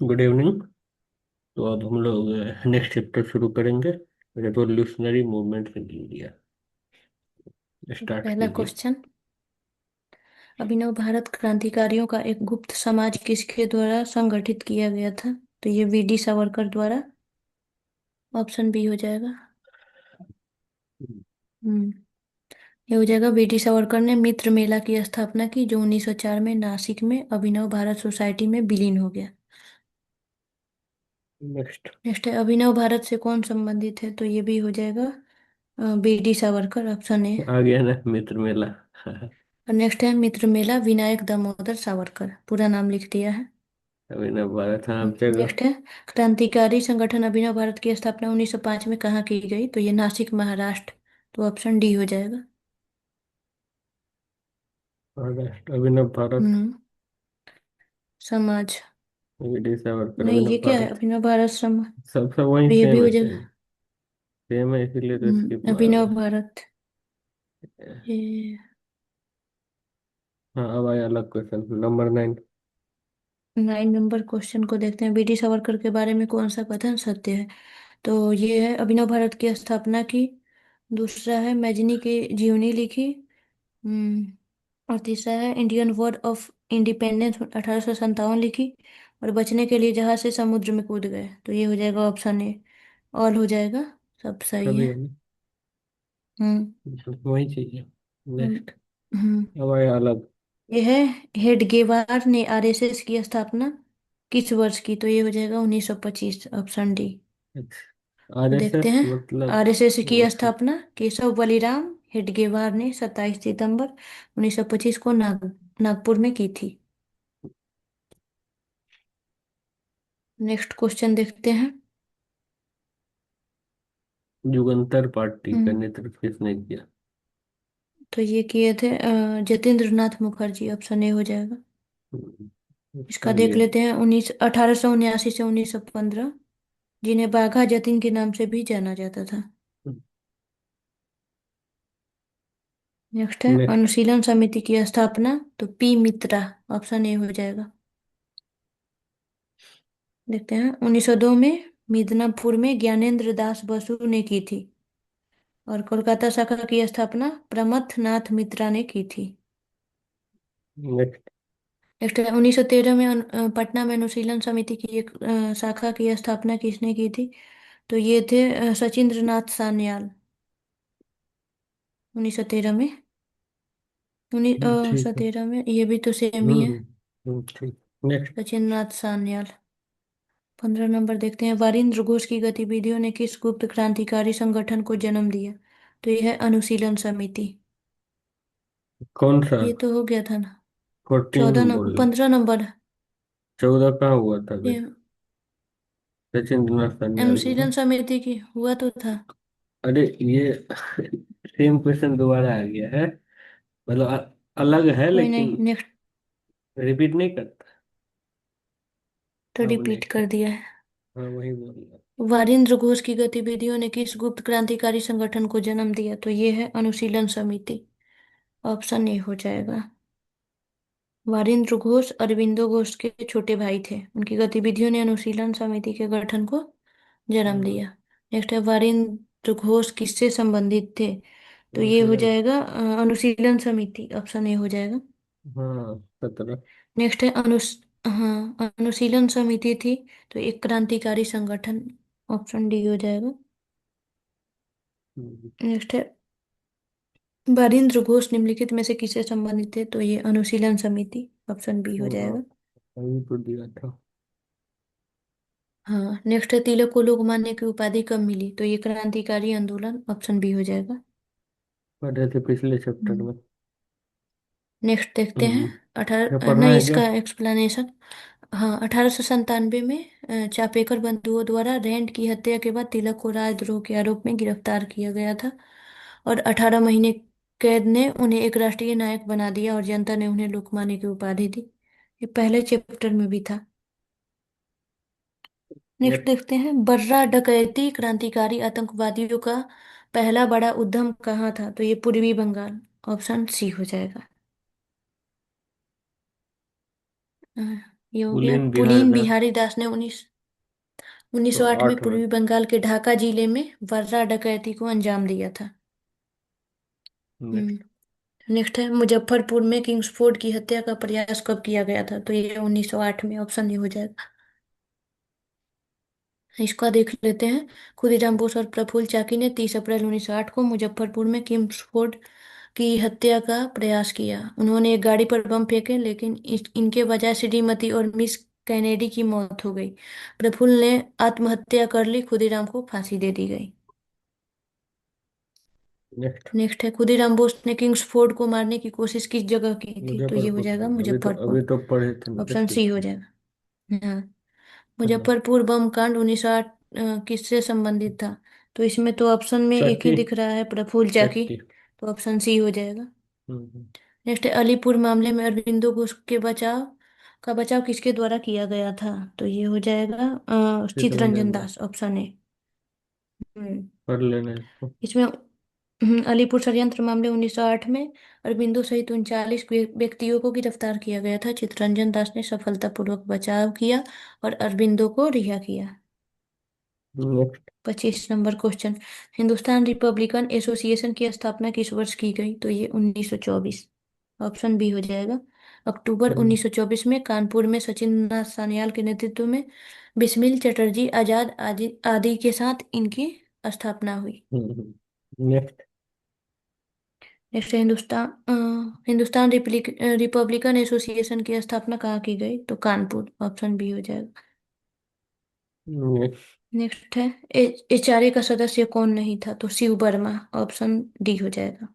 Good evening. तो अब हम लोग नेक्स्ट चैप्टर शुरू करेंगे। Revolutionary movement in India. Start पहला कीजिए। क्वेश्चन। अभिनव भारत क्रांतिकारियों का एक गुप्त समाज किसके द्वारा संगठित किया गया था? तो ये वीडी सावरकर द्वारा। ऑप्शन बी हो जाएगा। हम्म ये हो जाएगा, वीडी सावरकर ने मित्र मेला की स्थापना की जो 1904 में नासिक में अभिनव भारत सोसाइटी में विलीन हो गया। नेक्स्ट। नेक्स्ट है, अभिनव भारत से कौन संबंधित है? तो ये भी हो जाएगा वीडी सावरकर, ऑप्शन ए। आ गया ना मित्र मेला। और नेक्स्ट है, मित्र मेला विनायक दामोदर सावरकर, पूरा नाम लिख दिया है। अभी ना भारत, हाँ अब जगह। नेक्स्ट है, क्रांतिकारी संगठन अभिनव भारत की स्थापना 1905 में कहाँ की गई? तो ये नासिक महाराष्ट्र। तो ऑप्शन डी हो जाएगा। महाराष्ट्र अभिनव भारत। हम्म समाज। वीडी सावरकर नहीं, ये अभिनव क्या है? भारत। अभिनव भारत समाज। सब सब वही तो ये भी सेम हो है, सेम। जाएगा। सेम है इसीलिए तो स्किप मार अभिनव रहे भारत। हैं। ये हाँ, अब आया अलग क्वेश्चन नंबर 9। 9 नंबर क्वेश्चन को देखते हैं। बीडी सावरकर के बारे में कौन सा कथन सत्य है? तो ये है, अभिनव भारत की स्थापना की। दूसरा है, मैजनी की जीवनी लिखी। हम्म और तीसरा है, इंडियन वॉर ऑफ इंडिपेंडेंस 1857 लिखी। और बचने के लिए जहाज से समुद्र में कूद गए। तो ये हो जाएगा ऑप्शन ए। ऑल हो जाएगा। सब सही सभी है। है ना? हम्म वही चीज है। हम्म नेक्स्ट। हम्म। अब आया अलग। ये है, हेडगेवार ने आरएसएस की स्थापना किस वर्ष की? तो ये हो जाएगा 1925, ऑप्शन डी। तो देखते आरएसएस हैं, मतलब? आरएसएस की ओके। स्थापना केशव बलिराम हेडगेवार ने 27 सितंबर 1925 को नागपुर में की थी। नेक्स्ट क्वेश्चन देखते हैं। युगंतर पार्टी का हम्म, नेतृत्व किसने किया? तो ये किए थे जतेंद्र नाथ मुखर्जी, ऑप्शन ए हो जाएगा। इसका सही देख है। लेते हैं, 1879 से 1915, जिन्हें बाघा जतीन के नाम से भी जाना जाता था। नेक्स्ट है, नेक्स्ट। अनुशीलन समिति की स्थापना। तो पी मित्रा, ऑप्शन ए हो जाएगा। देखते हैं, 1902 में मिदनापुर में ज्ञानेंद्र दास बसु ने की थी। और कोलकाता शाखा की स्थापना प्रमथ नाथ मित्रा ने की थी। नेक्स्ट। नेक्स्ट है, 1913 में पटना में अनुशीलन समिति की एक शाखा की स्थापना किसने की थी? तो ये थे सचिंद्र नाथ सान्याल। 1913 में। ठीक है। 1913 में, ये भी तो सेम ही है। ठीक। नेक्स्ट। सचिंद्र नाथ सान्याल। 15 नंबर देखते हैं, वारिंद्र घोष की गतिविधियों ने किस गुप्त क्रांतिकारी संगठन को जन्म दिया? तो यह है अनुशीलन समिति। कौन सा? ये तो हो गया था ना। 14 बोल रहे। 15 नंबर। 14 कहाँ हुआ था अभी? ये सचिन नाथ सान्याल को। अनुशीलन समिति की हुआ तो था। अरे ये सेम क्वेश्चन दोबारा आ गया है। मतलब अलग है कोई लेकिन नहीं, नेक्स्ट। रिपीट नहीं करता। तो अब रिपीट नेक्स्ट। कर दिया है। हाँ वही बोल रहा। वारिंद्र घोष की गतिविधियों ने किस गुप्त क्रांतिकारी संगठन को जन्म दिया? तो ये है अनुशीलन समिति, ऑप्शन ए हो जाएगा। वारिंद्र घोष अरविंदो घोष के छोटे भाई थे। उनकी गतिविधियों ने अनुशीलन समिति के गठन को जन्म हाँ। दिया। नेक्स्ट है, वारिंद्र घोष किससे संबंधित थे? तो ये हो अनुशीलन। जाएगा अनुशीलन समिति, ऑप्शन ए हो जाएगा। हाँ 17। नेक्स्ट है, हाँ, अनुशीलन समिति थी तो एक क्रांतिकारी संगठन, ऑप्शन डी हो जाएगा। नेक्स्ट है, वारिंद्र घोष निम्नलिखित में से किससे संबंधित थे? तो ये अनुशीलन समिति, ऑप्शन बी हो हाँ जाएगा। वही तो दिया था। हाँ, नेक्स्ट है, तिलक को लोकमान्य की उपाधि कब मिली? तो ये क्रांतिकारी आंदोलन, ऑप्शन बी हो जाएगा। पढ़े थे पिछले चैप्टर हम्म, में। नेक्स्ट देखते हैं। हम्म, क्या अठारह पढ़ना नहीं, है क्या? इसका एक्सप्लेनेशन। हाँ, 1897 में चापेकर बंधुओं द्वारा रैंड की हत्या के बाद तिलक को राजद्रोह के आरोप में गिरफ्तार किया गया था। और 18 महीने कैद ने उन्हें एक राष्ट्रीय नायक बना दिया और जनता ने उन्हें लोकमान्य की उपाधि दी। ये पहले चैप्टर में भी था। Next next. देखते हैं, बर्रा डकैती क्रांतिकारी आतंकवादियों का पहला बड़ा उद्यम कहाँ था? तो ये पूर्वी बंगाल, ऑप्शन सी हो जाएगा। ये हो गया। पुलिन बिहारी पुलीन दास। बिहारी दास ने 1908 में 108 में। पूर्वी बंगाल के ढाका जिले में वर्रा डकैती को अंजाम दिया था। नेक्स्ट। हम्म। नेक्स्ट है, मुजफ्फरपुर में किंग्सफोर्ड की हत्या का प्रयास कब किया गया था? तो ये 1908 में, ऑप्शन ये हो जाएगा। इसका देख लेते हैं। खुदीराम बोस और प्रफुल्ल चाकी ने 30 अप्रैल 1908 को मुजफ्फरपुर में किंग्सफोर्ड की हत्या का प्रयास किया। उन्होंने एक गाड़ी पर बम फेंके, लेकिन इनके बजाय श्रीमती और मिस कैनेडी की मौत हो गई। प्रफुल्ल ने आत्महत्या कर ली, खुदीराम को फांसी दे दी गई। नेक्स्ट। नेक्स्ट है, खुदीराम बोस ने किंग्सफोर्ड को मारने की कोशिश किस जगह की थी? तो ये हो मुजफ्फरपुर जाएगा में। मुजफ्फरपुर। अभी तो पढ़े थे ना ऑप्शन सी हो जाएगा। हाँ। हाँ। मुजफ्फरपुर बम कांड 1908 किससे संबंधित था? तो इसमें तो ऑप्शन में एक ही चक्की। दिख रहा है, प्रफुल्ल चाकी। चक्की। तो ऑप्शन सी हो जाएगा। हम्म। नेक्स्ट है, अलीपुर मामले में अरविंदो घोष के बचाव किसके द्वारा किया गया था? तो ये हो जाएगा चित्तरंजन चितरंजन दास। दास, ऑप्शन ए। हम्म। पढ़ लेना इसको। इसमें अलीपुर षड्यंत्र मामले 1908 में अरविंदो सहित 39 व्यक्तियों को गिरफ्तार किया गया था। चित्तरंजन दास ने सफलतापूर्वक बचाव किया और अरविंदो को रिहा किया। Next. 25 number question, Hindustan Republican association की स्थापना किस वर्ष की गई? तो ये 1924, ऑप्शन बी हो जाएगा। अक्टूबर 1924 में कानपुर में सचिन नाथ सान्याल के नेतृत्व में बिस्मिल चटर्जी आजाद आदि आदि के साथ इनकी स्थापना हुई। नेक्स्ट। नेक्स्ट है, हिंदुस्तान रिपब्लिकन एसोसिएशन की स्थापना कहाँ की गई? तो कानपुर, ऑप्शन बी हो जाएगा। नेक्स्ट। नेक्स्ट है, एचआरए का सदस्य कौन नहीं था? तो शिव वर्मा, ऑप्शन डी हो जाएगा।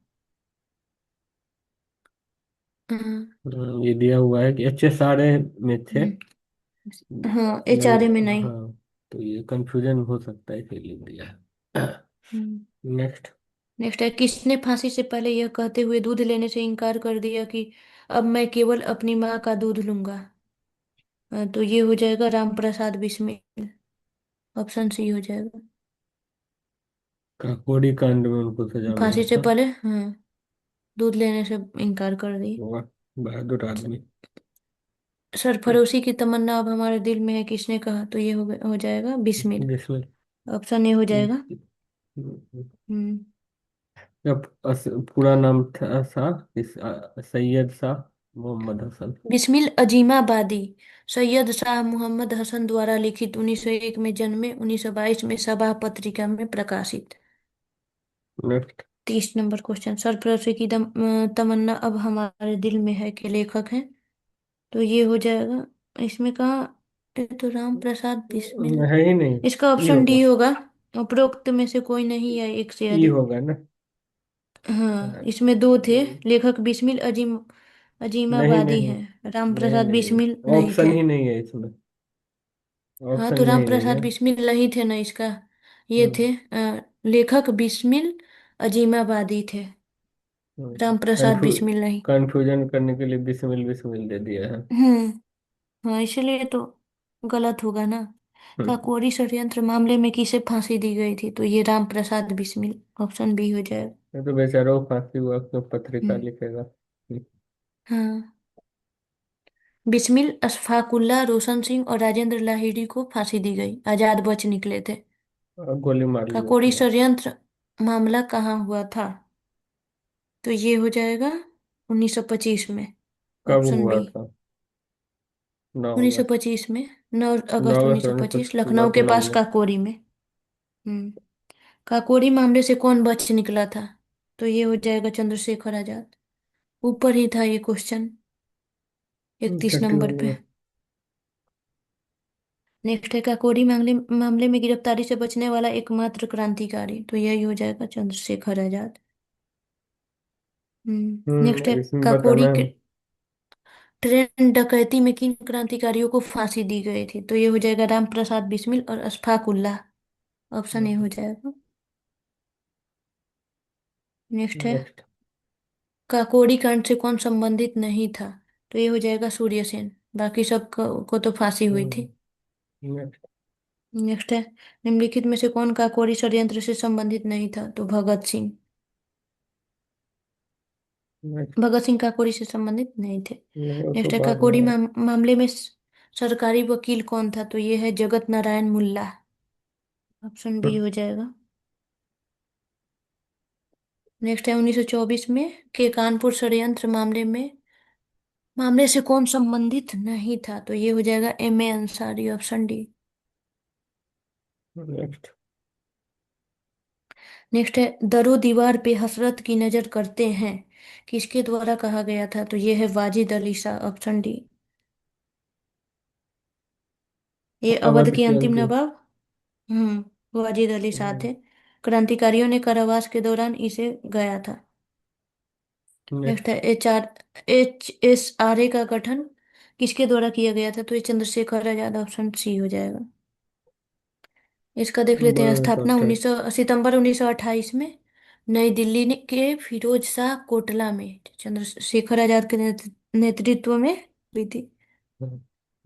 हम्म। ये दिया हुआ है कि HSRA में थे। हाँ, नहीं। एचआरए में नहीं। हाँ, तो ये कंफ्यूजन हो सकता है इसलिए लिख दिया है। नेक्स्ट। नेक्स्ट है, किसने फांसी से पहले यह कहते हुए दूध लेने से इनकार कर दिया कि अब मैं केवल अपनी माँ का दूध लूंगा? तो ये हो जाएगा राम प्रसाद बिस्मिल, ऑप्शन सी हो जाएगा। काकोरी कांड में उनको सजा मिला फांसी से था। पहले, हाँ, दूध लेने से इनकार कर दी। वाह, बहादुर आदमी। सरफरोशी की तमन्ना अब हमारे दिल में है, किसने कहा? तो ये हो जाएगा बिस्मिल, जिसमें ऑप्शन ए हो जाएगा। हम्म। जब पूरा नाम था सैयद शाह मोहम्मद हसन। बिस्मिल अजीमाबादी सैयद शाह मोहम्मद हसन द्वारा लिखित 1901 में जन्मे, 1922 में सबा पत्रिका में प्रकाशित। नेक्स्ट। 30 नंबर क्वेश्चन, सरफरोशी की तमन्ना अब हमारे दिल में है के लेखक हैं? तो ये हो जाएगा। इसमें कहा, ये तो राम प्रसाद बिस्मिल। है ही नहीं। इसका ई ऑप्शन होगा। डी होगा। उपरोक्त में से कोई नहीं है, एक से ई अधिक। होगा ना। हाँ, हाँ, इसमें दो थे। लेखक बिस्मिल नहीं अजीमाबादी नहीं हैं, राम नहीं प्रसाद नहीं, बिस्मिल नहीं ऑप्शन थे। ही नहीं है इसमें। हाँ, ऑप्शन तो में राम ही नहीं प्रसाद है। बिस्मिल नहीं थे ना इसका। ये हम्म। थे लेखक बिस्मिल अजीमाबादी थे, राम प्रसाद कंफ्यू बिस्मिल नहीं। कंफ्यूजन करने के लिए बिस्मिल बिस्मिल दे दिया है। हाँ, इसलिए तो गलत होगा ना। हम्म। काकोरी षड्यंत्र मामले में किसे फांसी दी गई थी? तो ये राम प्रसाद बिस्मिल, ऑप्शन बी हो जाएगा। ये तो बेचारा वो फांसी हुआ, क्यों पत्रिका हम्म। लिखेगा। हाँ, बिस्मिल अशफाकुल्ला रोशन सिंह और राजेंद्र लाहिड़ी को फांसी दी गई, आजाद बच निकले थे। और गोली मार लिए काकोरी थे। षड्यंत्र मामला कहाँ हुआ था? तो ये हो जाएगा 1925 में, कब ऑप्शन हुआ बी। था? 9 अगस्त। 1925 में, 9 9 अगस्त अगस्त 1925, 1925 लखनऊ के लखनऊ पास में। काकोरी में। हम्म। काकोरी मामले से कौन बच निकला था? तो ये हो जाएगा चंद्रशेखर आजाद। ऊपर ही था ये क्वेश्चन, 31 नंबर 31 पे। में। नेक्स्ट है, काकोरी मामले में गिरफ्तारी से बचने वाला एकमात्र क्रांतिकारी? तो यही हो जाएगा चंद्रशेखर आजाद। नेक्स्ट है, इसमें काकोरी बताना के है। ट्रेन डकैती में किन क्रांतिकारियों को फांसी दी गई थी? तो ये हो जाएगा राम प्रसाद बिस्मिल और अशफाक उल्लाह, ऑप्शन ए हो जाएगा। नेक्स्ट है, नेक्स्ट। काकोरी कांड से कौन संबंधित नहीं था? तो ये हो जाएगा सूर्य सेन, बाकी सब को तो फांसी हुई थी। नेक्स्ट। नेक्स्ट है, निम्नलिखित में से कौन काकोरी षड्यंत्र से संबंधित नहीं था? तो भगत सिंह। नेक्स्ट। भगत सिंह काकोरी से संबंधित नहीं थे। वो तो नेक्स्ट है, बाद में काकोरी है। मामले में सरकारी वकील कौन था? तो ये है जगत नारायण मुल्ला। ऑप्शन बी हो जाएगा। नेक्स्ट है 1924 में के कानपुर षड्यंत्र मामले से कौन संबंधित नहीं था? तो ये हो जाएगा M A Ansari. Option D. Next. Next है दरो दीवार पे हसरत की नजर करते हैं, किसके द्वारा कहा गया था? तो ये है वाजिद अली शाह। Option D. ये अवध अवध के की अंतिम अंतिम। नवाब। वाजिद अली शाह थे। क्रांतिकारियों ने कारावास के दौरान इसे गया था। Next next. है HSRA का गठन किसके द्वारा किया गया था? तो ये चंद्रशेखर आजाद। ऑप्शन सी हो जाएगा। इसका देख लेते हैं। स्थापना 19 सितंबर 1928 में नई दिल्ली के फिरोज शाह कोटला में चंद्रशेखर आजाद के नेतृत्व में हुई थी।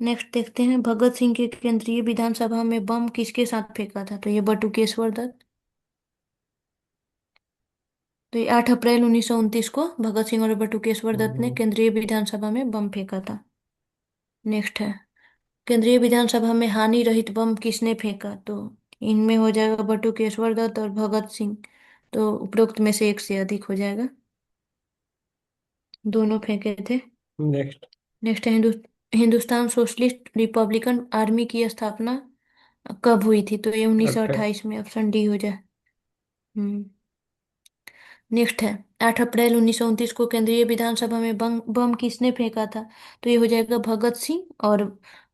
नेक्स्ट देखते हैं भगत सिंह के केंद्रीय विधानसभा में बम किसके साथ फेंका था? तो ये बटुकेश्वर दत्त। तो ये 8 अप्रैल 1929 को भगत सिंह और बटुकेश्वर दत्त ने केंद्रीय विधानसभा में बम फेंका था। नेक्स्ट है केंद्रीय विधानसभा में हानि रहित बम किसने फेंका? तो इनमें हो जाएगा बटुकेश्वर दत्त और भगत सिंह। तो उपरोक्त में से एक से अधिक हो जाएगा। दोनों फेंके थे। नेक्स्ट। नेक्स्ट है हिंदुस्तान सोशलिस्ट रिपब्लिकन आर्मी की स्थापना कब हुई थी? तो ये 28। 1928 में। ऑप्शन डी हो जाए। हम्म। नेक्स्ट है 8 अप्रैल 1929 को केंद्रीय विधानसभा में बम किसने फेंका था? तो ये हो जाएगा भगत सिंह और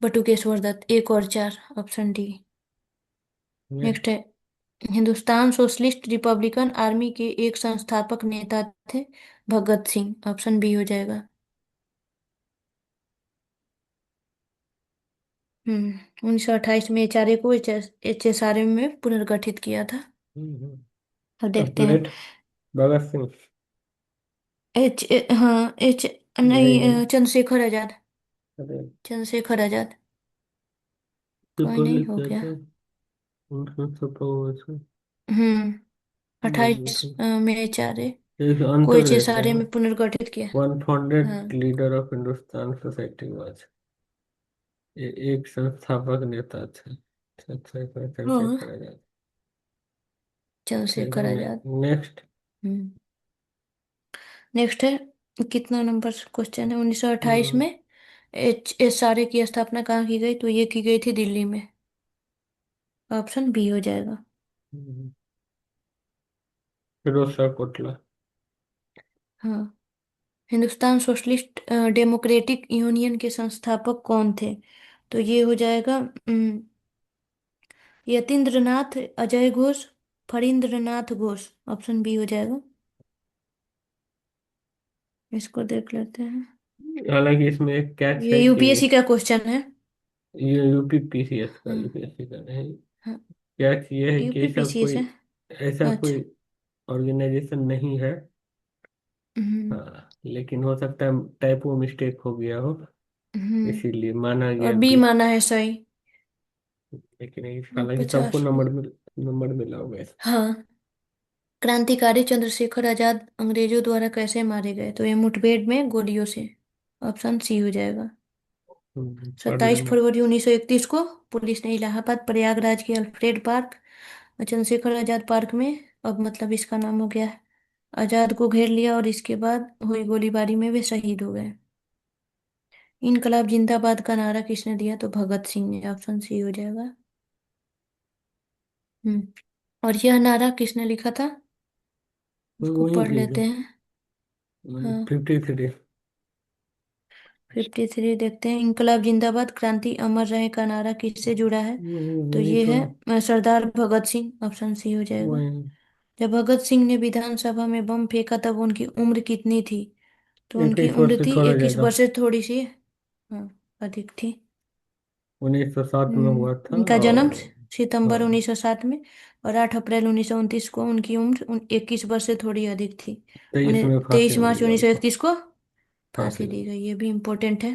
बटुकेश्वर दत्त। एक और चार। Option D. Next next. है हिंदुस्तान सोशलिस्ट रिपब्लिकन आर्मी के एक संस्थापक नेता थे भगत सिंह। ऑप्शन बी हो जाएगा। 1928 में HRA को HSRA में पुनर्गठित किया था। अब देखते हैं। कंप्लीट। भगत सिंह। हाँ नहीं नहीं, नहीं। चंद्रशेखर आजाद। अरे चंद्रशेखर आजाद। तो कोई नहीं, पुलिस हो गया। कहते हैं उनको छुपा हुआ था। 28 में HRA एक को अंतर देते HSRA हैं। में पुनर्गठित किया। वन फाउंडेड हाँ। Leader of Hindustan society was. ये एक संस्थापक नेता थे। हाँ, चंद्रशेखर आजाद। ठीक चंद्रशेखर है। आजाद। नेक्स्ट। हम्म। नेक्स्ट है कितना नंबर क्वेश्चन है? 1928 में HSRA की स्थापना कहाँ की गई? तो ये की गई थी दिल्ली में। ऑप्शन बी हो जाएगा। फिरोज शाह कोटला। हाँ। हिंदुस्तान सोशलिस्ट डेमोक्रेटिक यूनियन के संस्थापक कौन थे? तो ये हो जाएगा यतीन्द्रनाथ अजय घोष, फणींद्रनाथ घोष। ऑप्शन बी हो जाएगा। इसको देख लेते हैं। हालांकि इसमें एक कैच ये है कि UPSC का क्वेश्चन है। ये यूपी पीसीएस का, हाँ। यूपीएससी का नहीं। हाँ, कैच ये है कि यूपी ऐसा PCS कोई है। ऐसा अच्छा। कोई ऑर्गेनाइजेशन नहीं है। हम्म। हाँ, लेकिन हो सकता है टाइपो मिस्टेक हो गया हो, इसीलिए माना और गया बी भी। माना है सही। लेकिन हालांकि सबको 50 में। नंबर मिला होगा इस। हाँ। क्रांतिकारी चंद्रशेखर आजाद अंग्रेजों द्वारा कैसे मारे गए? तो ये मुठभेड़ में गोलियों से। ऑप्शन सी हो जाएगा। पढ़ 27 लेना। फरवरी 1931 को पुलिस ने इलाहाबाद प्रयागराज के अल्फ्रेड पार्क और चंद्रशेखर आजाद पार्क में, अब मतलब इसका नाम हो गया है, आजाद को घेर लिया और इसके बाद हुई गोलीबारी में वे शहीद हो गए। इनकलाब जिंदाबाद का नारा किसने दिया? तो भगत सिंह ने। ऑप्शन सी हो जाएगा। हम्म। और यह नारा किसने लिखा था? तो उसको वही पढ़ चीज है। लेते हैं। हाँ। 53। 53 देखते हैं। इनकलाब जिंदाबाद क्रांति अमर रहे का नारा किससे जुड़ा है? तो वही ये तो। है सरदार भगत सिंह। ऑप्शन सी हो जाएगा। वही। जब भगत सिंह ने विधानसभा में बम फेंका तब उनकी उम्र कितनी थी? तो उनकी 21 वर्ष उम्र से थी थोड़ा 21 ज्यादा। वर्ष से थोड़ी सी। हाँ, अधिक थी। 1907 में हुआ था उनका जन्म और। सितंबर हाँ। 1907 में और 8 अप्रैल 1929 को उनकी उम्र 21 वर्ष से थोड़ी अधिक थी। 23 उन्हें में फांसी 23 हो मार्च गई उनको। 1931 को फांसी फांसी हो दी गई। गई। ये भी इम्पोर्टेंट है।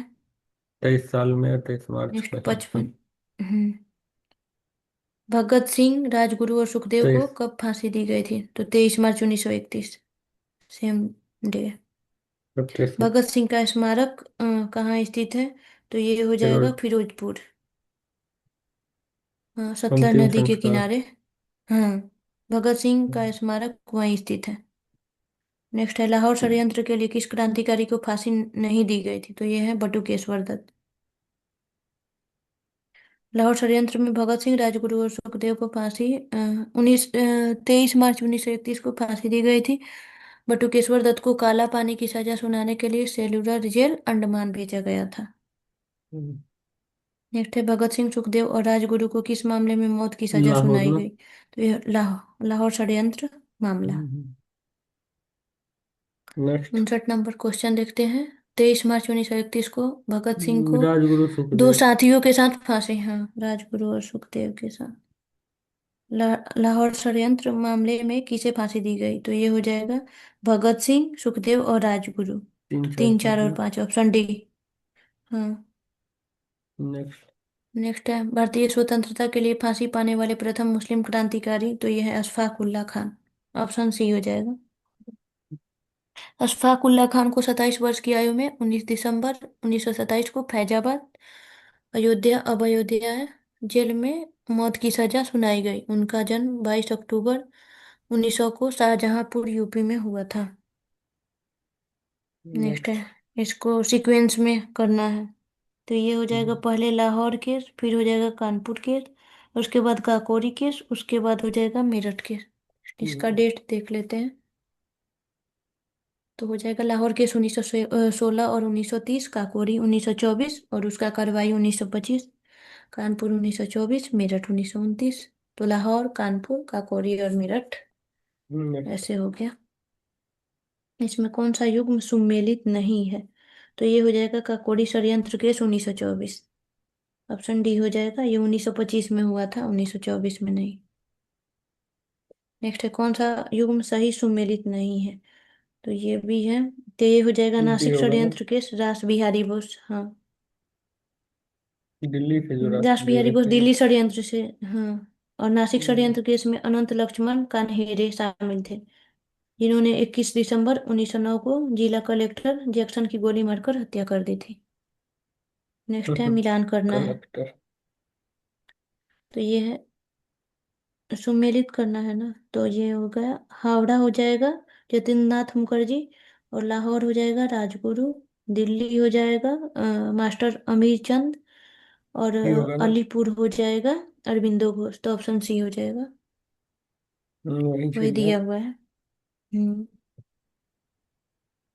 23 साल में, 23 मार्च नेक्स्ट में ही। 55। हम्म। भगत सिंह, राजगुरु और सुखदेव को 23। कब फांसी दी गई थी? तो 23 मार्च 1931। Same day. 25। भगत सिंह का स्मारक कहाँ स्थित है? तो ये हो जाएगा फिरोज। फिरोजपुर। हाँ, सतलज अंतिम नदी के संस्कार। किनारे। हाँ, भगत सिंह का स्मारक वहीं स्थित है। नेक्स्ट है, लाहौर षड्यंत्र के लिए किस क्रांतिकारी को फांसी नहीं दी गई थी? तो ये है बटुकेश्वर दत्त। लाहौर षड्यंत्र में भगत सिंह, राजगुरु और सुखदेव को फांसी 23 मार्च 1931 को फांसी दी गई थी। बटुकेश्वर दत्त को काला पानी की सजा सुनाने के लिए सेलुलर जेल अंडमान भेजा गया था। नेक्स्ट है, भगत सिंह, सुखदेव और राजगुरु को किस मामले में मौत की सजा लाहौर सुनाई में। गई? तो यह लाहौर षड्यंत्र मामला। नेक्स्ट। 59 नंबर क्वेश्चन देखते हैं। 23 मार्च 1931 को भगत सिंह को राजगुरु दो सुखदेव। साथियों के साथ फांसी, हाँ, राजगुरु और सुखदेव के साथ लाहौर षड्यंत्र मामले में किसे फांसी दी गई? तो ये हो जाएगा भगत सिंह, सुखदेव और राजगुरु। तीन तो चार 3, 4 पाँच और में। 5, ऑप्शन डी। हाँ। नेक्स्ट। नेक्स्ट है, भारतीय स्वतंत्रता के लिए फांसी पाने वाले प्रथम मुस्लिम क्रांतिकारी? तो यह है अशफाक उल्ला खान। ऑप्शन सी हो जाएगा। अशफाक उल्ला खान को 27 वर्ष की आयु में 19 दिसंबर 1927 को फैजाबाद, अयोध्या, अब अयोध्या है, जेल में मौत की सजा सुनाई गई। उनका जन्म 22 अक्टूबर 1900 को शाहजहांपुर, यूपी में हुआ था। नेक्स्ट है, नेक्स्ट। इसको सीक्वेंस में करना है। तो ये हो जाएगा पहले लाहौर केस, फिर हो जाएगा कानपुर केस, उसके बाद काकोरी केस, उसके बाद हो जाएगा मेरठ केस। इसका डेट देख लेते हैं। तो हो जाएगा लाहौर केस 1916 और 1930, काकोरी 1924 और उसका कार्रवाई 1925, कानपुर 1924, मेरठ 1929। तो लाहौर, कानपुर, काकोरी और मेरठ नेक्स्ट। ऐसे हो गया। इसमें कौन सा युग्म सुमेलित नहीं है? तो ये हो जाएगा काकोरी षड्यंत्र केस 1924। ऑप्शन डी हो जाएगा, ये 1925 में हुआ था, 1924 में नहीं। नेक्स्ट है, कौन सा युग्म सही सुमेलित नहीं है? तो ये भी है। तो ये हो जाएगा डी नासिक होगा ना। षड्यंत्र केस रास बिहारी बोस। हाँ। दिल्ली से जो रास राष्ट्र बिहारी बोस थे। दिल्ली षड्यंत्र से। हाँ। और नासिक हम्म, षड्यंत्र केस में अनंत लक्ष्मण कान्हेरे शामिल थे, जिन्होंने 21 दिसंबर 1909 को जिला कलेक्टर जैक्सन की गोली मारकर हत्या कर दी थी। नेक्स्ट है, मिलान करना है। कलेक्टर। तो ये है, सुमेलित करना है ना, तो ये हो गया हावड़ा हो जाएगा जतिननाथ मुखर्जी, और लाहौर हो जाएगा राजगुरु, दिल्ली हो जाएगा मास्टर अमीर चंद, और डी होगा ना। अलीपुर हो जाएगा अरबिंदो घोष। तो ऑप्शन सी हो जाएगा, वही वही सही है। दिया हुआ है। हम्म।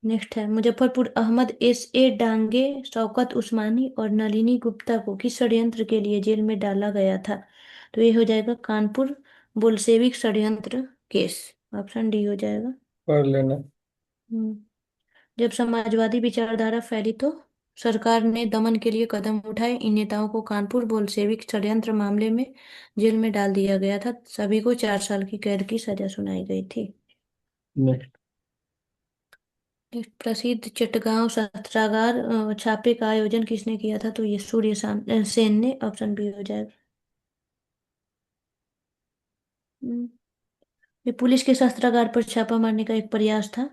नेक्स्ट है, मुजफ्फरपुर अहमद S A डांगे, शौकत उस्मानी और नलिनी गुप्ता को किस षड्यंत्र के लिए जेल में डाला गया था? तो ये हो जाएगा कानपुर बोल्शेविक षड्यंत्र केस। ऑप्शन डी हो जाएगा। पढ़ लेना। हम्म। जब समाजवादी विचारधारा फैली तो सरकार ने दमन के लिए कदम उठाए। इन नेताओं को कानपुर बोल्शेविक षड्यंत्र मामले में जेल में डाल दिया गया था। सभी को 4 साल की कैद की सजा सुनाई गई थी। नेक्स्ट। एक प्रसिद्ध चटगांव शस्त्रागार छापे का आयोजन किसने किया था? तो ये सेन ने। ऑप्शन बी हो जाएगा। हम्म, ये पुलिस के शस्त्रागार पर छापा मारने का एक प्रयास था,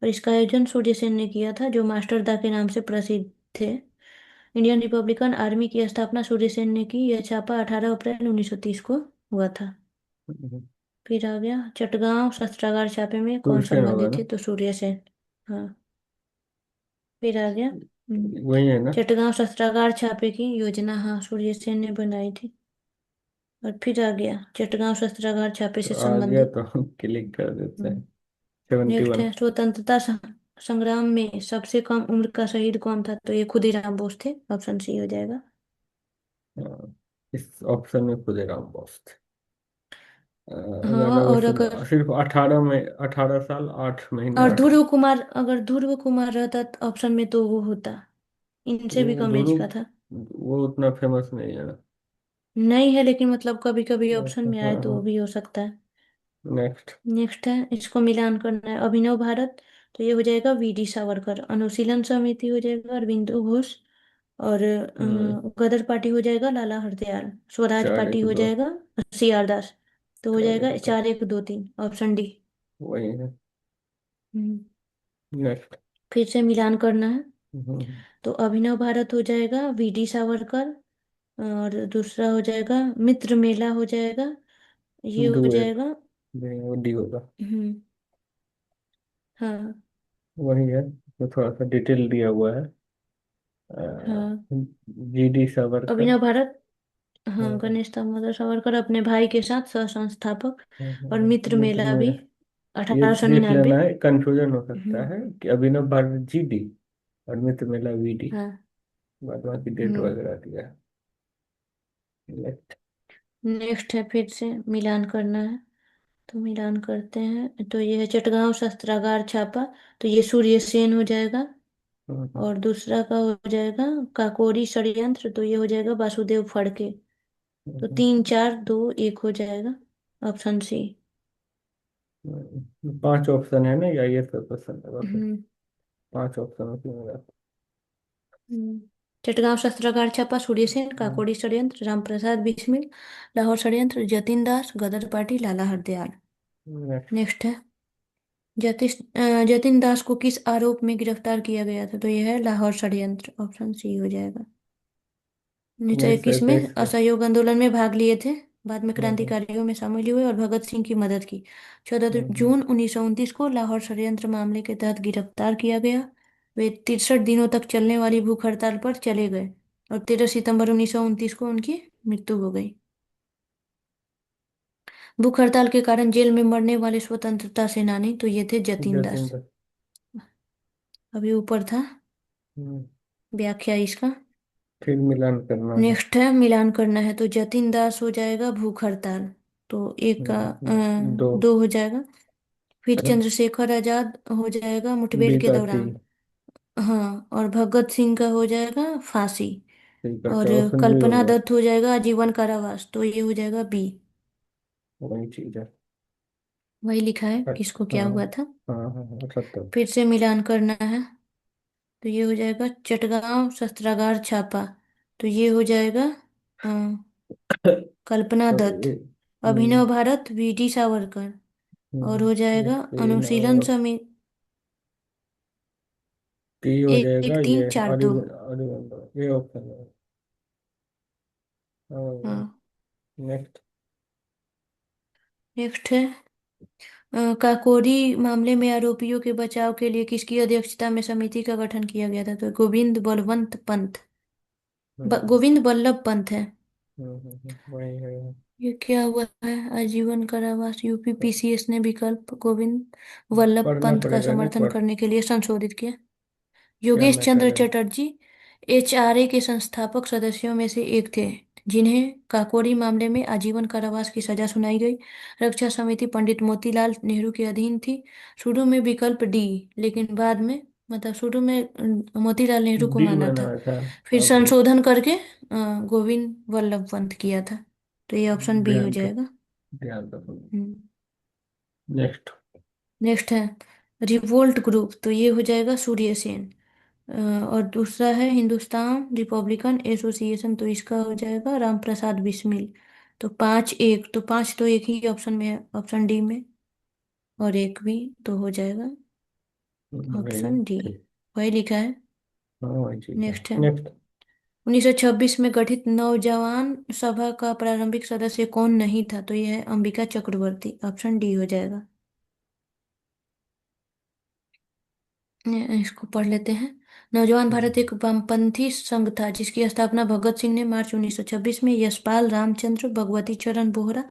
और इसका आयोजन सूर्य सेन ने किया था, जो मास्टरदा के नाम से प्रसिद्ध थे। इंडियन रिपब्लिकन आर्मी की स्थापना सूर्य सेन ने की। यह छापा 18 अप्रैल 1930 को हुआ था। फिर आ गया चटगांव शस्त्रागार छापे में कौन तुलसेन होगा संबंधित ना। थे? तो सूर्य सेन। हाँ। फिर आ गया वही है ना। चटगांव शस्त्रागार छापे की योजना, हाँ, सूर्य सेन ने बनाई थी। और फिर आ गया चटगांव शस्त्रागार छापे तो से आ गया संबंधित। तो क्लिक कर देते हैं। सेवेंटी नेक्स्ट वन है, स्वतंत्रता संग्राम में सबसे कम उम्र का शहीद कौन था? तो ये खुदीराम बोस थे। ऑप्शन सी हो जाएगा। इस ऑप्शन में खुदेराम बोस थे। अगर हाँ, और अगर सिर्फ 18 में 18 साल 8 महीने और 8 ध्रुव कुमार, अगर ध्रुव कुमार रहता ऑप्शन में तो वो होता, इनसे भी वो कम एज दोनों। का था। वो उतना फेमस नहीं है ना। नहीं है, लेकिन मतलब कभी कभी ऑप्शन अच्छा, में आए हाँ तो वो हाँ। भी हो सकता है। नेक्स्ट। नेक्स्ट है, इसको मिलान करना है। अभिनव भारत, तो ये हो जाएगा V D सावरकर। अनुशीलन समिति हो जाएगा अरविंदो घोष, और गदर पार्टी हो जाएगा लाला हरदयाल। स्वराज चार पार्टी एक हो दो जाएगा CR दास। तो हो चार जाएगा एक दो 4, 1, 2, 3, ऑप्शन डी। वही है। हम्म। नेक्स्ट। फिर से मिलान करना है। हम्म, तो अभिनव भारत हो जाएगा वीडी सावरकर, और दूसरा हो जाएगा मित्र मेला हो जाएगा, ये हो डुएट। जाएगा। वो डी होगा। हम्म। हाँ। वही है, तो थोड़ा सा डिटेल दिया हुआ है। हाँ। जी डी सावरकर। अभिनव भारत, हाँ, हाँ, गणेश दामोदर सावरकर अपने भाई के साथ सह संस्थापक। और मित्र मित्र मेला भी मेरा, ये अठारह सौ देख निन्यानवे लेना है, कंफ्यूजन हो सकता हम्म। है कि अभिनव भारत जी डी और मित्र मेला वी डी। हाँ। बाद बाकी डेट हम्म। वगैरह दिया है। Select। नेक्स्ट है, फिर से मिलान करना है। तो मिलान करते हैं, तो ये है चटगांव शस्त्रागार छापा, तो ये सूर्य सेन हो जाएगा। हम्म, और दूसरा का हो जाएगा काकोरी षड्यंत्र, तो ये हो जाएगा वासुदेव फड़के। तो हम्म, 3 4 2 1 हो जाएगा, ऑप्शन सी। 5 ऑप्शन है ना, या ये सब क्वेश्चन है वहाँ पे? हम्म। 5 ऑप्शन होती है। हम्म। चटगांव शस्त्रागार छापा, सूर्यसेन, काकोड़ी षड्यंत्र, रामप्रसाद बिस्मिल, लाहौर षड्यंत्र, जतिन दास, गदर पार्टी, लाला हरदयाल। नेक्स्ट। नेक्स्ट है, जतिन दास को किस आरोप में गिरफ्तार किया गया था? तो यह है लाहौर षड्यंत्र, ऑप्शन सी हो जाएगा। 1921 में 1921 का। असहयोग आंदोलन में भाग लिए थे, बाद में हम्म, क्रांतिकारियों में शामिल हुए और भगत सिंह की मदद की। 14 हम्म, जून 1929 को लाहौर षड्यंत्र मामले के तहत गिरफ्तार किया गया। वे 63 दिनों तक चलने वाली भूख हड़ताल पर चले गए, और 13 सितंबर 1929 को उनकी मृत्यु हो गई। भूख हड़ताल के कारण जेल में मरने वाले स्वतंत्रता सेनानी, तो ये थे जतिन दास। जतिन। अभी ऊपर था हम्म, व्याख्या इसका। फिर मिलान करना है। नेक्स्ट है मिलान करना है, तो जतिन दास हो जाएगा भूख हड़ताल, तो एक का दो। 2 हो जाएगा। फिर चंद्रशेखर आजाद हो जाएगा मुठभेड़ बी के का थी। दौरान। हाँ, और भगत सिंह का हो जाएगा फांसी। ठीक करके और ऑप्शन बी कल्पना होगा। दत्त हो जाएगा आजीवन कारावास, तो ये हो जाएगा बी। वही चीज है। वही लिखा है हाँ, किसको क्या हुआ हाँ, था। हाँ, हाँ, 70। फिर से मिलान करना है, तो ये हो जाएगा चटगांव शस्त्रागार छापा, तो ये हो जाएगा अ, कल्पना तो दत्त। ये। अभिनव भारत वीडी सावरकर। और हो जाएगा ये ना अनुशीलन होगा। समिति। पी हो एक जाएगा तीन ये। चार दो अरविंद, अरविंद ये ऑप्शन है। हाँ। नेक्स्ट। नेक्स्ट है काकोरी मामले में आरोपियों के बचाव के लिए किसकी अध्यक्षता में समिति का गठन किया गया था? तो गोविंद बलवंत पंत, हम्म, गोविंद बल्लभ पंत है। वही है। ये क्या हुआ है? आजीवन कारावास, यूपी पीसीएस ने विकल्प गोविंद वल्लभ पढ़ना पंत का पड़ेगा, नहीं समर्थन पढ़। करने के लिए संशोधित किया। क्या योगेश चंद्र मैटर है? चटर्जी एचआरए के संस्थापक सदस्यों में से एक थे, जिन्हें काकोरी मामले में आजीवन कारावास की सजा सुनाई गई। रक्षा समिति पंडित मोतीलाल नेहरू के अधीन थी। शुरू में विकल्प डी, लेकिन बाद में, मतलब शुरू में मोतीलाल नेहरू को डी माना था, बनाया था। फिर अब संशोधन करके गोविंद वल्लभ पंत किया था। तो ये ऑप्शन बी हो ध्यान रख, जाएगा। ध्यान रखो। हम्म। नेक्स्ट। नेक्स्ट है रिवोल्ट ग्रुप, तो ये हो जाएगा सूर्य सेन। और दूसरा है हिंदुस्तान रिपब्लिकन एसोसिएशन, तो इसका हो जाएगा राम प्रसाद बिस्मिल। तो 5 1, तो 5 तो एक ही ऑप्शन में है, ऑप्शन डी में, और एक भी, तो हो जाएगा वही है, ऑप्शन डी। ठीक। वही लिखा है। हाँ, वही चीज है। नेक्स्ट है नेक्स्ट। 1926 में गठित नौजवान सभा का प्रारंभिक सदस्य कौन नहीं था? तो यह है अंबिका चक्रवर्ती, ऑप्शन डी हो जाएगा। इसको पढ़ लेते हैं। नौजवान भारत एक वामपंथी संघ था जिसकी स्थापना भगत सिंह ने मार्च 1926 में यशपाल रामचंद्र, भगवती चरण बोहरा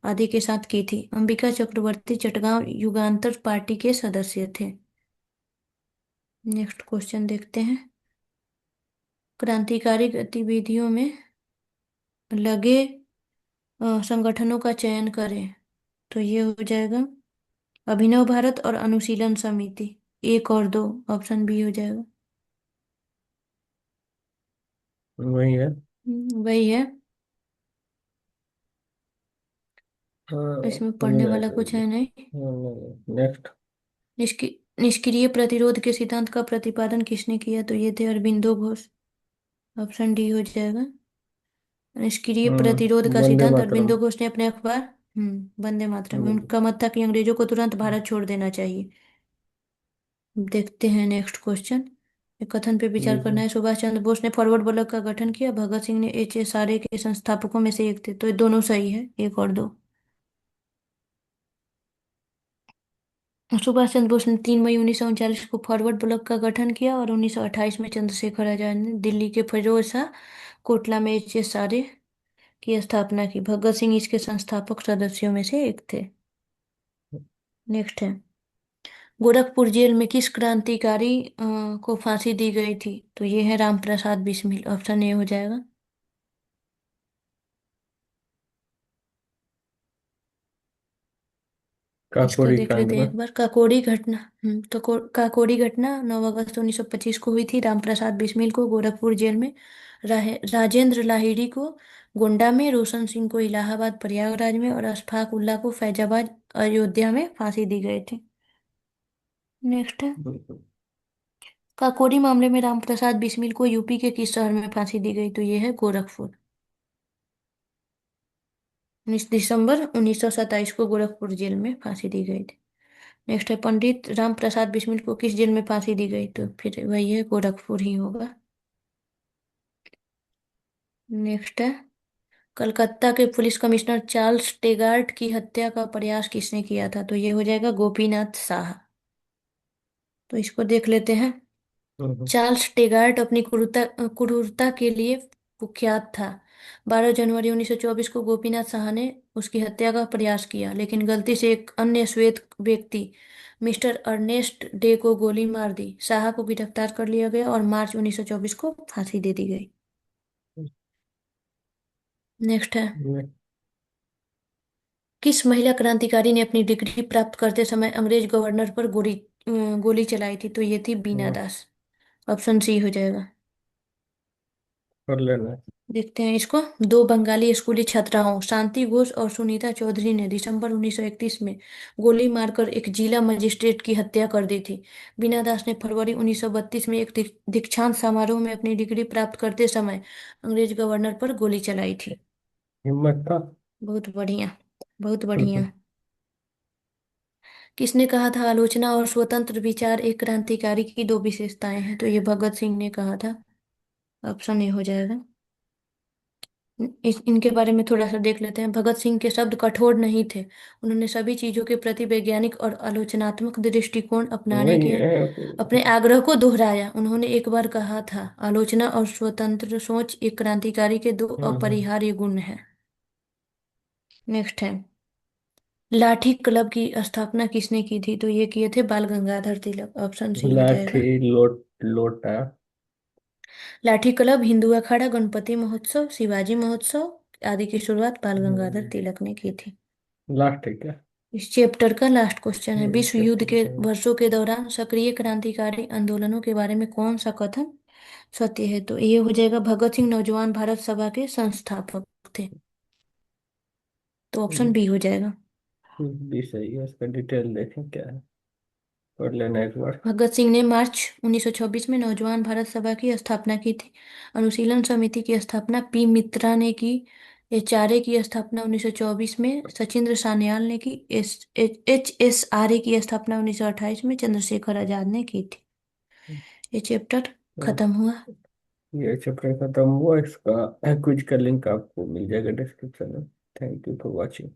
आदि के साथ की थी। अंबिका चक्रवर्ती चटगांव युगांतर पार्टी के सदस्य थे। नेक्स्ट क्वेश्चन देखते हैं। क्रांतिकारी गतिविधियों में लगे संगठनों का चयन करें, तो ये हो जाएगा अभिनव भारत और अनुशीलन समिति, 1 और 2, ऑप्शन बी हो जाएगा। वही है। वही है, हाँ, इसमें समझ पढ़ने आ वाला कुछ जाएगी। है नहीं। नेक्स्ट। निष्क्रिय प्रतिरोध के सिद्धांत का प्रतिपादन किसने किया? तो ये थे अरबिंदो घोष, ऑप्शन डी हो जाएगा। निष्क्रिय प्रतिरोध का वंदे सिद्धांत मातरम। अरबिंदो घोष ने अपने अखबार वंदे मातरम में, हम्म, उनका मत था कि अंग्रेजों को तुरंत भारत छोड़ देना चाहिए। देखते हैं नेक्स्ट क्वेश्चन। ये कथन पे विचार करना है। सुभाष चंद्र बोस ने फॉरवर्ड ब्लॉक का गठन किया, भगत सिंह ने HSRA के संस्थापकों में से एक थे। तो ये दोनों सही है, एक और दो। सुभाष चंद्र बोस ने 3 मई 1939 को फॉरवर्ड ब्लॉक का गठन किया और 1928 में चंद्रशेखर आजाद ने दिल्ली के फिरोज शाह कोटला में HSRA की स्थापना की। भगत सिंह इसके संस्थापक सदस्यों में से एक थे। नेक्स्ट है, गोरखपुर जेल में किस क्रांतिकारी को फांसी दी गई थी? तो ये है राम प्रसाद बिस्मिल। ऑप्शन ए हो जाएगा। इसका काकोरी देख कांड लेते हैं ना। एक बार। काकोरी घटना। तो काकोरी घटना 9 अगस्त 1925 को हुई थी। राम प्रसाद बिस्मिल को गोरखपुर जेल में, राजेंद्र लाहिड़ी को गोंडा में, रोशन सिंह को इलाहाबाद प्रयागराज में और अशफाक उल्लाह को फैजाबाद अयोध्या में फांसी दी गई थी। नेक्स्ट है, काकोरी मामले में राम प्रसाद बिस्मिल को यूपी के किस शहर में फांसी दी गई? तो ये है गोरखपुर। 19 दिसंबर 1927 को गोरखपुर जेल में फांसी दी गई थी। नेक्स्ट है, पंडित राम प्रसाद बिस्मिल को किस जेल में फांसी दी गई? तो फिर वही है, गोरखपुर ही होगा। नेक्स्ट है, कलकत्ता के पुलिस कमिश्नर चार्ल्स टेगार्ट की हत्या का प्रयास किसने किया था? तो ये हो जाएगा गोपीनाथ साहा। तो इसको देख लेते हैं। चार्ल्स टेगार्ट अपनी क्रूरता के लिए कुख्यात था। 12 जनवरी 1924 को गोपीनाथ साहा ने उसकी हत्या का प्रयास किया, लेकिन गलती से एक अन्य श्वेत व्यक्ति मिस्टर अर्नेस्ट डे को गोली मार दी। साहा को गिरफ्तार कर लिया गया और मार्च 1924 को फांसी दे दी गई। नेक्स्ट है, किस महिला क्रांतिकारी ने अपनी डिग्री प्राप्त करते समय अंग्रेज गवर्नर पर गोली चलाई थी? तो ये थी बीना दास। ऑप्शन सी हो जाएगा। कर लेना। देखते हैं इसको। दो बंगाली स्कूली छात्राओं शांति घोष और सुनीता चौधरी ने दिसंबर 1931 में गोली मारकर एक जिला मजिस्ट्रेट की हत्या कर दी थी। बीना दास ने फरवरी 1932 में एक दीक्षांत समारोह में अपनी डिग्री प्राप्त करते समय अंग्रेज गवर्नर पर गोली चलाई थी। हिम्मत था। बहुत बढ़िया, बहुत बढ़िया। किसने कहा था आलोचना और स्वतंत्र विचार एक क्रांतिकारी की दो विशेषताएं हैं? तो ये भगत सिंह ने कहा था। ऑप्शन ए हो जाएगा। इनके बारे में थोड़ा सा देख लेते हैं। भगत सिंह के शब्द कठोर नहीं थे। उन्होंने सभी चीजों के प्रति वैज्ञानिक और आलोचनात्मक दृष्टिकोण अपनाने वही के है। अपने आग्रह को दोहराया। उन्होंने एक बार कहा था, आलोचना और स्वतंत्र सोच एक क्रांतिकारी के दो हम्म, अपरिहार्य गुण हैं। नेक्स्ट है, लाठी क्लब की स्थापना किसने की थी? तो ये किए थे बाल गंगाधर तिलक। ऑप्शन सी हो लाठी जाएगा। लोटा। लाठी क्लब, हिंदू अखाड़ा, गणपति महोत्सव, शिवाजी महोत्सव आदि की शुरुआत बाल गंगाधर तिलक ने की थी। लास्ट है क्या? इस चैप्टर का लास्ट क्वेश्चन है, विश्व युद्ध चैप्टर के का। वर्षों के दौरान सक्रिय क्रांतिकारी आंदोलनों के बारे में कौन सा कथन सत्य है? तो ये हो जाएगा, भगत सिंह नौजवान भारत सभा के संस्थापक थे। तो ऑप्शन बी हो जाएगा। भी सही है, इसका डिटेल देखें क्या है। पढ़ लेना एक बार। भगत सिंह ने मार्च 1926 में नौजवान भारत सभा की स्थापना की थी। अनुशीलन समिति की स्थापना पी मित्रा ने की। HRA की स्थापना 1924 में सचिंद्र सान्याल ने की। HSRA की स्थापना 1928 में चंद्रशेखर आजाद ने की थी। ये चैप्टर खत्म हुआ। ये चैप्टर खत्म हुआ। इसका क्विज का लिंक आपको मिल जाएगा डिस्क्रिप्शन में। Thank you for watching.